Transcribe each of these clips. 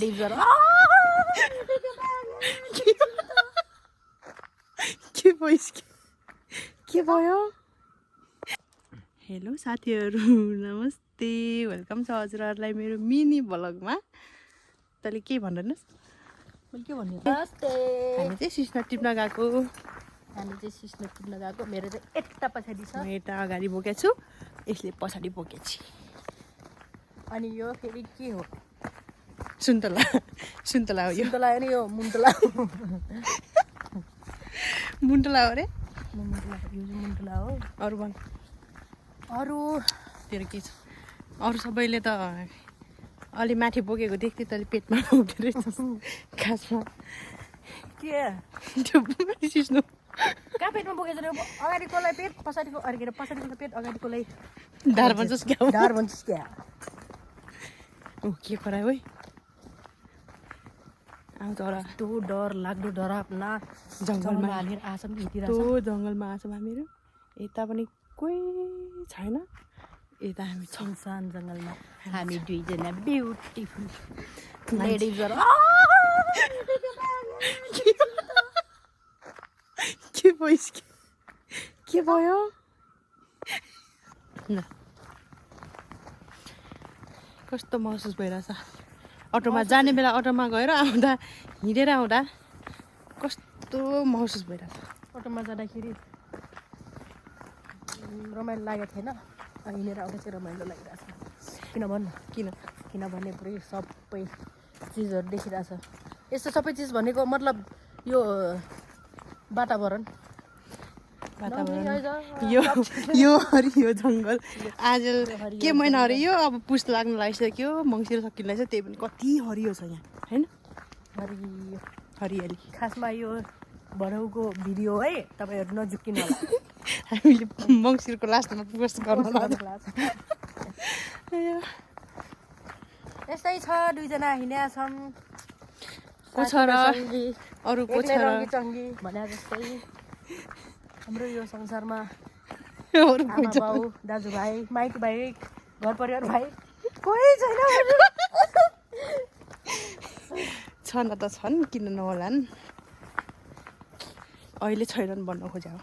के भयो? हेलो साथीहरू, नमस्ते, वेलकम छ हजुरहरूलाई मेरो मिनी भ्लगमा। तैँले के भन्नुहोस्? मैले के भन्नु? नमस्ते। हामी चाहिँ सिस्नो टिप्न गएको। मेरो चाहिँ यता पछाडि छ, म यता अगाडि बोकेको छु, यसले पछाडि बोकेको छु। अनि यो फेरि के हो? सुन्तला हो यो। सुन्तला हो नि, यो मुन्तला मुन्तला हो रे। मुन्तला हो। अरू भन्, अरू तेरो के छ? अरू सबैले त अलि माथि बोकेको देख्थेँ, तैँले पेटमा बोक्दो रहेछ खासमा। के त्यो सिस्नो कहाँ पेटमा बोकेको छ? अगाडिकोलाई पेट, पछाडिको पेट, अगाडिकोलाई ढाड भन्छस् क्या? ढाड भन्छस् क्या? के खरायो है? आउँछ होला त्यो डर लाग्दो डरावना जङ्गलमा हालेर आछन् कि त्यो जङ्गलमा आछौँ हामीहरू। यता पनि कोही छैन, यता हामी छौँ सुनसान जङ्गलमा। हामी दुईजना ब्युटिफुल लेडिजहरू। के भयो? ल कस्तो महसुस भइरहेछ? अटोमा जाने बेला अटोमा गएर आउँदा, हिँडेर आउँदा कस्तो महसुस भइरहेछ? अटोमा जाँदाखेरि रमाइलो लागेको थिएन, हिँडेर आउँदा चाहिँ रमाइलो लागिरहेछ। किनभने पुरै सबै चिजहरू देखिरहेछ। यस्तो सबै चिज भनेको मतलब यो वातावरण यो हरियो जङ्गल। आज के महिना हरियो? अब पुस लाग्नु लागिसक्यो, मङ्सिर सकिन लाग्छ, त्यही पनि कति हरियो छ यहाँ, होइन? हरियाली। खासमा यो भनौको भिडियो है, तपाईँहरू नझुक्किनु होला। हामीले मङ्सिरको लास्टमा पोस्ट गर्नु यस्तै छ, दुईजना हिँडेका छौँ। को छ र? अरू को छ र? चङ्गी भने जस्तै हाम्रो यो संसारमा अरू आमा बाउ, दाजुभाइ, माइती भाइ, घर परिवार भाइ कोही छैन। छन् त छन्, किन नहोलान्? अहिले छैनन् भन्न खोज्या हो।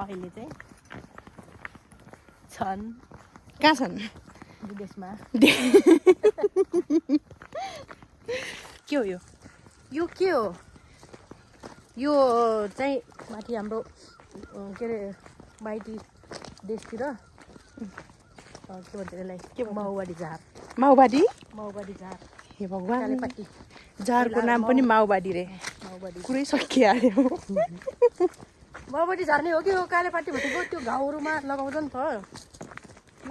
अहिले चाहिँ छन्। कहाँ छन्? विदेशमा। के हो यो? यो के हो? यो चाहिँ माथि हाम्रो के अरे माइती देशतिर के भन्छ यसलाई? माओवादी झार। माओवादी झार। हे भगवान्, कालेपट्टि झारको नाम पनि माओवादी रे। कुरै सकिहाल्यो। माओवादी झार नै हो कि हो? कालेपट्टि भनेको त्यो घाउहरूमा लगाउँछ नि त।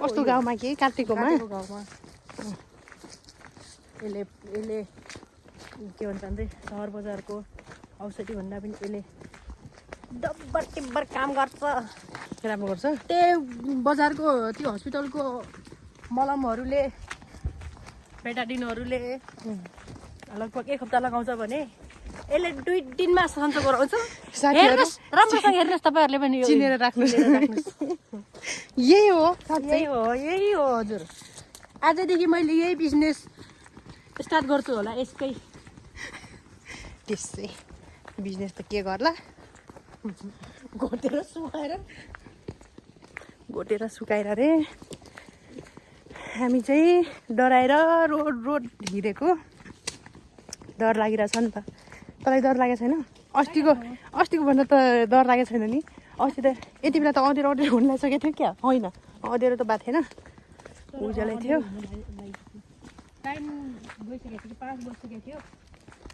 कस्तो गाउँमा? के कार्तिकमा? गाउँमा यसले के भन्छ भने सहर बजारको औषधि भन्दा पनि यसले डब्बर टिब्बर काम गर्छ। राम्रो गर्छ। त्यही बजारको त्यो हस्पिटलको मलमहरूले, बेटाडिनहरूले लगभग 1 हप्ता लगाउँछ भने यसले 2 दिनमा सन्चो गराउँछ। हेर्नुहोस्, राम्रोसँग हेर्नुहोस्, तपाईँहरूले पनि चिनेर राख्नुहोस्। यही हो हजुर। आजदेखि मैले यही बिजनेस स्टार्ट गर्छु होला यसकै। त्यसै बिजनेस त के गर्ला? घोटेर सुकाएर रे। हामी चाहिँ डराएर रोड हिँडेको। डर लागिरहेछ नि त। तँलाई डर लागेको छैन? अस्तिको भन्दा त डर लागेको छैन नि? अस्ति त यति बेला त अँधेरो हुन लागिसकेको थियो क्या? होइन, अँधेरो त भएको थिएन, उज्यालै थियो।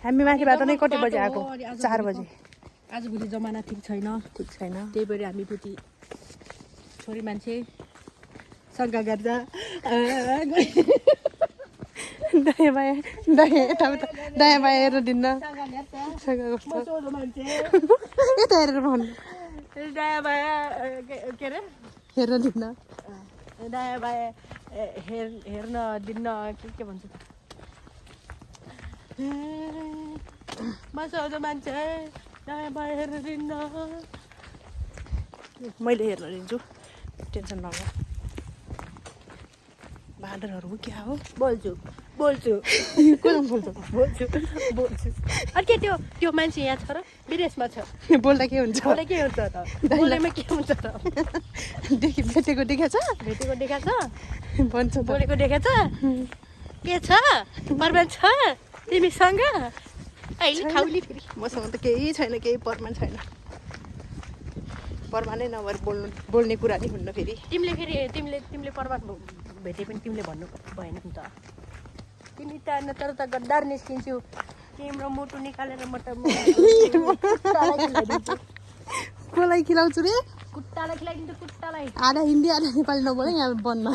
हामी माथिबाट नै कति बजी आएको? 4 बजी। आजभोलि जमाना ठिक छैन। त्यही भएर हामी पुति छोरी मान्छे शङ्का गर्छ। दायाँ बायाँ यताउता दायाँ बायाँ हेरेर दिन्न। यता हेरेर भन्नु। दायाँ बायाँ के अरे हेर्न दिन्न। दायाँ बायाँ हेर्न दिन्न। के भन्छ? मसौदो मान्छे दायाँ बायाँ हेर्न दिन्न। मैले हेर्न दिन्छु, टेन्सन नगर। बाँदरहरू क्या हो बोल्छु कसम बोल्छ अनि के त्यो मान्छे यहाँ छ र विदेशमा छ बोल्दा के हुन्छ बोले के हुन्छ त बोलेमा के हुन्छ त भेटेको देखाएको छ भेटेको देखाएको छ भन्छ त बोलेको देखाएको छ के छ परमान छ तिमीसँग अहिले खाउली फेरि मसँग त केही छैन केही परमान छैन परमानै नभएर बोल्ने कुरा नि हुन्न फेरि तिमीले परमान भेटे पनि तिमीले भन्नु भएन नि त तिमी त तर त गद्दार निस्किन्छु तिम्रो मुटु निकालेर म त कसलाई खिलाउँछु रे कुट्टालाई खिलाइदिन्छु कुट्टालाई आधा हिन्दी आधा नेपाली नबोले यहाँ बन्द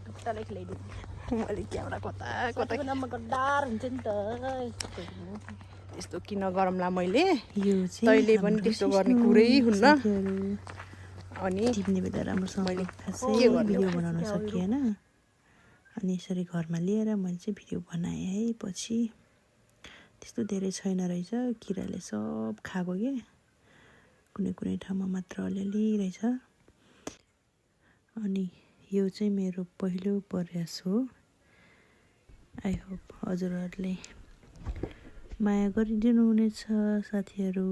कुट्टालाई खिलाइदिन्छु मैले क्यामेरा कता कता नाममा गद्दार हुन्छ नि त यस्तो किन गरमला मैले यो चाहिँ तैँले पनि त्यस्तो गर्ने कुरै हुन्न अनि टिप्ने बेला राम्रोसँग मैले खासै के गर्ने भिडियो बनाउन सकिएन अनि यसरी घरमा लिएर मैले चाहिँ भिडियो बनाएँ है पछि त्यस्तो धेरै छैन रहेछ किराले सब खाएको के कुनै कुनै ठाउँमा मात्र अलिअलि रहेछ अनि यो चाहिँ मेरो पहिलो प्रयास हो आई होप हजुरहरूले माया गरिदिनु हुनेछ साथीहरू